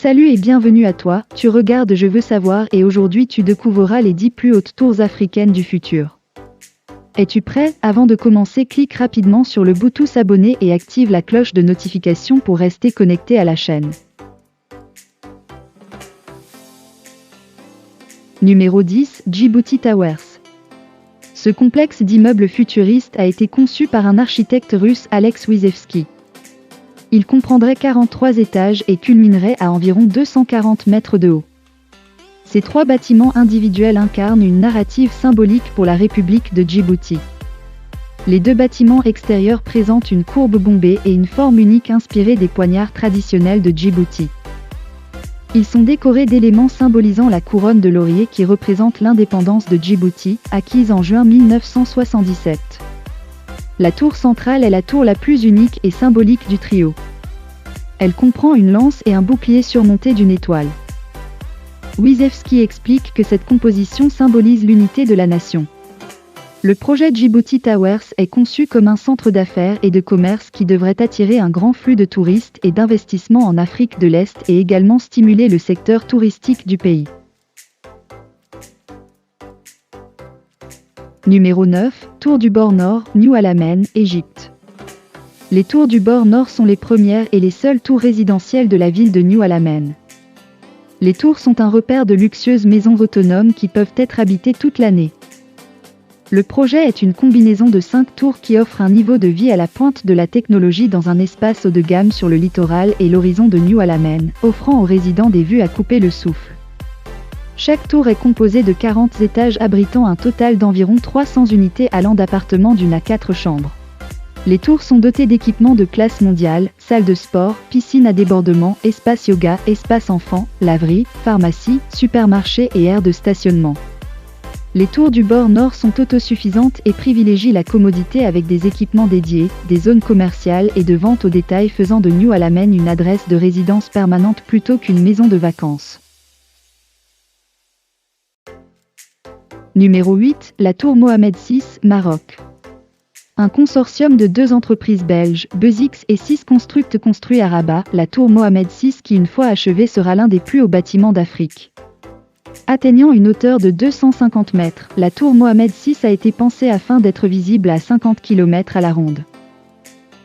Salut et bienvenue à toi, tu regardes Je veux savoir et aujourd'hui tu découvriras les 10 plus hautes tours africaines du futur. Es-tu prêt? Avant de commencer, clique rapidement sur le bouton s'abonner et active la cloche de notification pour rester connecté à la chaîne. Numéro 10, Djibouti Towers. Ce complexe d'immeubles futuristes a été conçu par un architecte russe Alex Wyszewski. Il comprendrait 43 étages et culminerait à environ 240 mètres de haut. Ces 3 bâtiments individuels incarnent une narrative symbolique pour la République de Djibouti. Les 2 bâtiments extérieurs présentent une courbe bombée et une forme unique inspirée des poignards traditionnels de Djibouti. Ils sont décorés d'éléments symbolisant la couronne de laurier qui représente l'indépendance de Djibouti, acquise en juin 1977. La tour centrale est la tour la plus unique et symbolique du trio. Elle comprend une lance et un bouclier surmonté d'une étoile. Wyszewski explique que cette composition symbolise l'unité de la nation. Le projet Djibouti Towers est conçu comme un centre d'affaires et de commerce qui devrait attirer un grand flux de touristes et d'investissements en Afrique de l'Est et également stimuler le secteur touristique du pays. Numéro 9, Tour du bord nord, New Alamein, Égypte. Les tours du bord nord sont les premières et les seules tours résidentielles de la ville de New Alamein. Les tours sont un repère de luxueuses maisons autonomes qui peuvent être habitées toute l'année. Le projet est une combinaison de 5 tours qui offrent un niveau de vie à la pointe de la technologie dans un espace haut de gamme sur le littoral et l'horizon de New Alamein, offrant aux résidents des vues à couper le souffle. Chaque tour est composée de 40 étages abritant un total d'environ 300 unités allant d'appartements d'1 à 4 chambres. Les tours sont dotées d'équipements de classe mondiale, salles de sport, piscine à débordement, espace yoga, espace enfants, laverie, pharmacie, supermarché et aires de stationnement. Les tours du bord nord sont autosuffisantes et privilégient la commodité avec des équipements dédiés, des zones commerciales et de vente au détail faisant de New Alamein une adresse de résidence permanente plutôt qu'une maison de vacances. Numéro 8, la tour Mohamed VI, Maroc. Un consortium de 2 entreprises belges, Bezix et 6 construit à Rabat, la tour Mohamed VI qui une fois achevée sera l'un des plus hauts bâtiments d'Afrique. Atteignant une hauteur de 250 mètres, la tour Mohamed VI a été pensée afin d'être visible à 50 km à la ronde.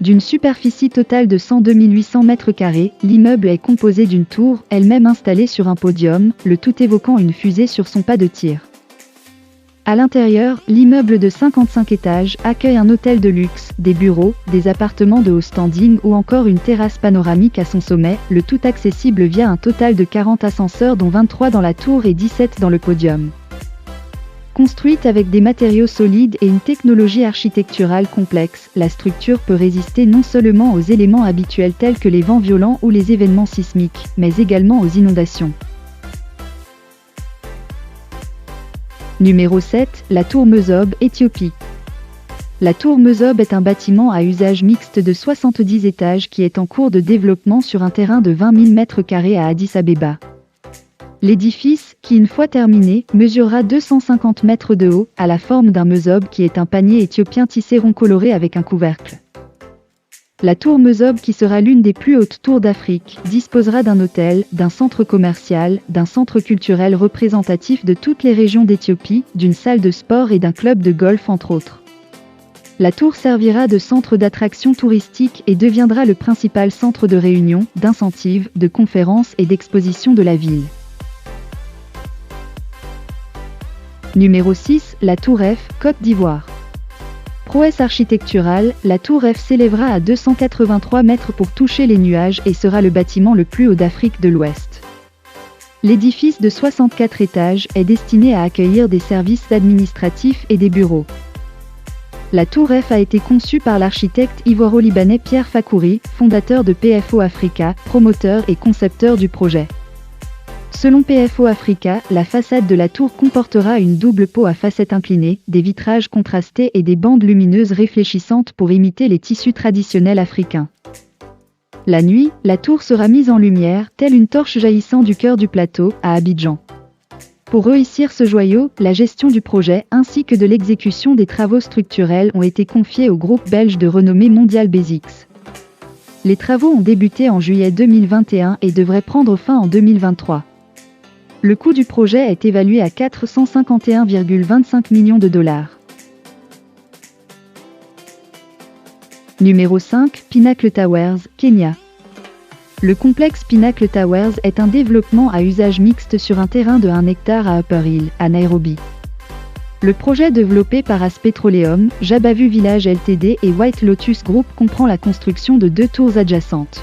D'une superficie totale de 102 800 m², l'immeuble est composé d'une tour, elle-même installée sur un podium, le tout évoquant une fusée sur son pas de tir. À l'intérieur, l'immeuble de 55 étages accueille un hôtel de luxe, des bureaux, des appartements de haut standing ou encore une terrasse panoramique à son sommet, le tout accessible via un total de 40 ascenseurs dont 23 dans la tour et 17 dans le podium. Construite avec des matériaux solides et une technologie architecturale complexe, la structure peut résister non seulement aux éléments habituels tels que les vents violents ou les événements sismiques, mais également aux inondations. Numéro 7, la tour Mezob, Éthiopie. La tour Mezob est un bâtiment à usage mixte de 70 étages qui est en cours de développement sur un terrain de 20 000 m² à Addis Abeba. L'édifice, qui une fois terminé, mesurera 250 mètres de haut, a la forme d'un mezob qui est un panier éthiopien tissé rond coloré avec un couvercle. La tour Mezob, qui sera l'une des plus hautes tours d'Afrique, disposera d'un hôtel, d'un centre commercial, d'un centre culturel représentatif de toutes les régions d'Éthiopie, d'une salle de sport et d'un club de golf entre autres. La tour servira de centre d'attraction touristique et deviendra le principal centre de réunion, d'incentives, de conférences et d'exposition de la ville. Numéro 6, la tour F, Côte d'Ivoire. Prouesse architecturale, la tour F s'élèvera à 283 mètres pour toucher les nuages et sera le bâtiment le plus haut d'Afrique de l'Ouest. L'édifice de 64 étages est destiné à accueillir des services administratifs et des bureaux. La tour F a été conçue par l'architecte ivoiro-libanais Pierre Fakouri, fondateur de PFO Africa, promoteur et concepteur du projet. Selon PFO Africa, la façade de la tour comportera une double peau à facettes inclinées, des vitrages contrastés et des bandes lumineuses réfléchissantes pour imiter les tissus traditionnels africains. La nuit, la tour sera mise en lumière, telle une torche jaillissant du cœur du plateau, à Abidjan. Pour réussir ce joyau, la gestion du projet ainsi que de l'exécution des travaux structurels ont été confiés au groupe belge de renommée mondiale Bezix. Les travaux ont débuté en juillet 2021 et devraient prendre fin en 2023. Le coût du projet est évalué à 451,25 millions de dollars. Numéro 5, Pinnacle Towers, Kenya. Le complexe Pinnacle Towers est un développement à usage mixte sur un terrain de 1 hectare à Upper Hill, à Nairobi. Le projet développé par As Petroleum, Jabavu Village Ltd et White Lotus Group comprend la construction de 2 tours adjacentes.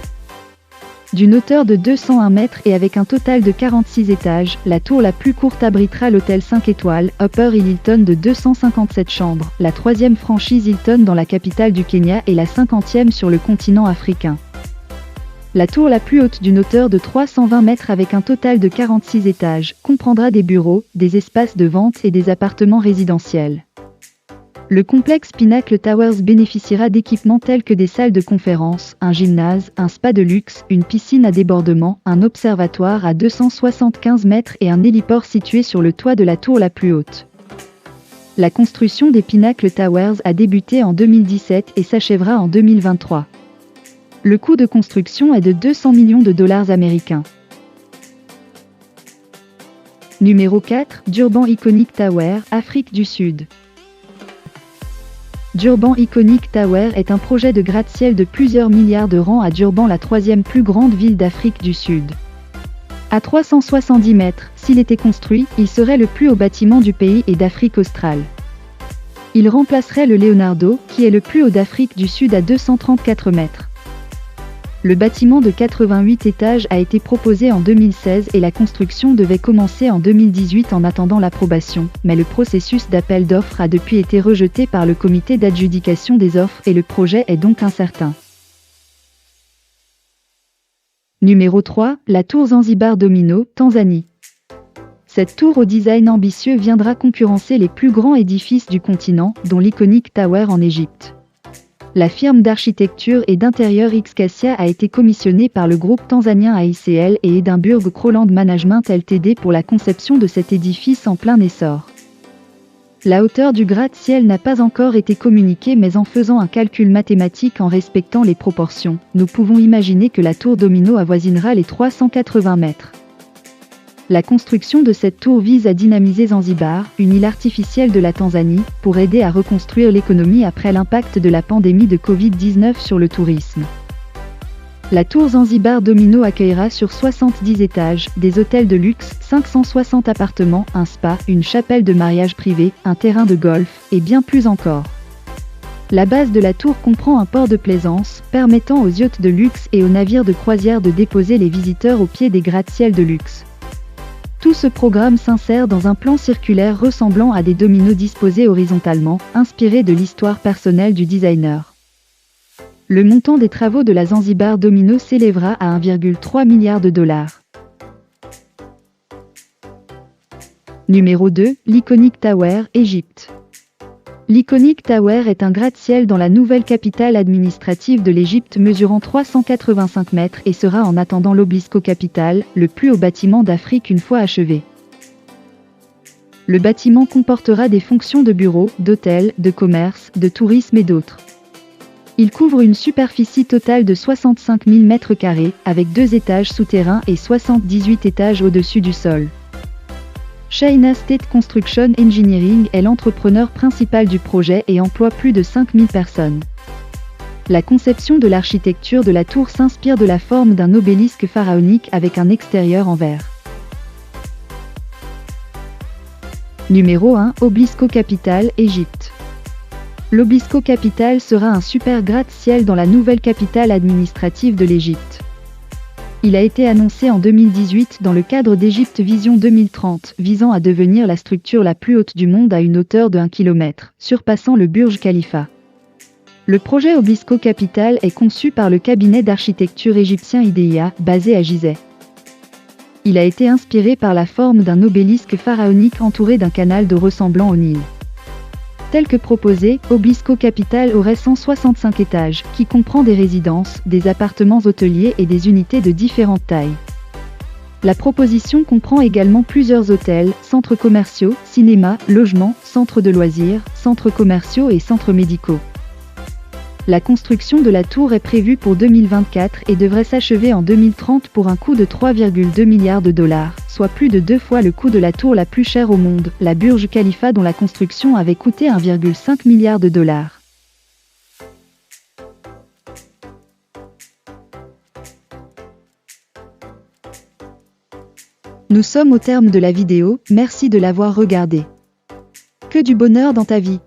D'une hauteur de 201 mètres et avec un total de 46 étages, la tour la plus courte abritera l'hôtel 5 étoiles, Upper Hill Hilton de 257 chambres, la 3e franchise Hilton dans la capitale du Kenya et la 50e sur le continent africain. La tour la plus haute d'une hauteur de 320 mètres avec un total de 46 étages, comprendra des bureaux, des espaces de vente et des appartements résidentiels. Le complexe Pinnacle Towers bénéficiera d'équipements tels que des salles de conférence, un gymnase, un spa de luxe, une piscine à débordement, un observatoire à 275 mètres et un héliport situé sur le toit de la tour la plus haute. La construction des Pinnacle Towers a débuté en 2017 et s'achèvera en 2023. Le coût de construction est de 200 millions de dollars américains. Numéro 4, Durban Iconic Tower, Afrique du Sud. Durban Iconic Tower est un projet de gratte-ciel de plusieurs milliards de rangs à Durban, la 3e plus grande ville d'Afrique du Sud. À 370 mètres, s'il était construit, il serait le plus haut bâtiment du pays et d'Afrique australe. Il remplacerait le Leonardo, qui est le plus haut d'Afrique du Sud à 234 mètres. Le bâtiment de 88 étages a été proposé en 2016 et la construction devait commencer en 2018 en attendant l'approbation, mais le processus d'appel d'offres a depuis été rejeté par le comité d'adjudication des offres et le projet est donc incertain. Numéro 3, la tour Zanzibar Domino, Tanzanie. Cette tour au design ambitieux viendra concurrencer les plus grands édifices du continent, dont l'Iconic Tower en Égypte. La firme d'architecture et d'intérieur Xcacia a été commissionnée par le groupe tanzanien AICL et Edinburgh Crowland Management Ltd pour la conception de cet édifice en plein essor. La hauteur du gratte-ciel n'a pas encore été communiquée, mais en faisant un calcul mathématique en respectant les proportions, nous pouvons imaginer que la tour Domino avoisinera les 380 mètres. La construction de cette tour vise à dynamiser Zanzibar, une île artificielle de la Tanzanie, pour aider à reconstruire l'économie après l'impact de la pandémie de Covid-19 sur le tourisme. La tour Zanzibar Domino accueillera sur 70 étages, des hôtels de luxe, 560 appartements, un spa, une chapelle de mariage privée, un terrain de golf, et bien plus encore. La base de la tour comprend un port de plaisance, permettant aux yachts de luxe et aux navires de croisière de déposer les visiteurs au pied des gratte-ciel de luxe. Tout ce programme s'insère dans un plan circulaire ressemblant à des dominos disposés horizontalement, inspiré de l'histoire personnelle du designer. Le montant des travaux de la Zanzibar Domino s'élèvera à 1,3 milliard de dollars. Numéro 2, l'Iconic Tower, Égypte. L'Iconic Tower est un gratte-ciel dans la nouvelle capitale administrative de l'Égypte mesurant 385 mètres et sera en attendant l'Obelisko Capital, le plus haut bâtiment d'Afrique une fois achevé. Le bâtiment comportera des fonctions de bureaux, d'hôtels, de commerce, de tourisme et d'autres. Il couvre une superficie totale de 65 000 mètres carrés, avec 2 étages souterrains et 78 étages au-dessus du sol. China State Construction Engineering est l'entrepreneur principal du projet et emploie plus de 5000 personnes. La conception de l'architecture de la tour s'inspire de la forme d'un obélisque pharaonique avec un extérieur en verre. Numéro 1, Obelisko Capital, Égypte. L'Obelisko Capital sera un super gratte-ciel dans la nouvelle capitale administrative de l'Égypte. Il a été annoncé en 2018 dans le cadre d'Egypt Vision 2030, visant à devenir la structure la plus haute du monde à une hauteur de 1 km, surpassant le Burj Khalifa. Le projet Obelisko Capital est conçu par le cabinet d'architecture égyptien IDEA, basé à Gizeh. Il a été inspiré par la forme d'un obélisque pharaonique entouré d'un canal d'eau ressemblant au Nil. Tel que proposé, Obelisko Capital aurait 165 étages, qui comprend des résidences, des appartements hôteliers et des unités de différentes tailles. La proposition comprend également plusieurs hôtels, centres commerciaux, cinémas, logements, centres de loisirs, centres commerciaux et centres médicaux. La construction de la tour est prévue pour 2024 et devrait s'achever en 2030 pour un coût de 3,2 milliards de dollars, soit plus de 2 fois le coût de la tour la plus chère au monde, la Burj Khalifa, dont la construction avait coûté 1,5 milliard de dollars. Nous sommes au terme de la vidéo, merci de l'avoir regardée. Que du bonheur dans ta vie!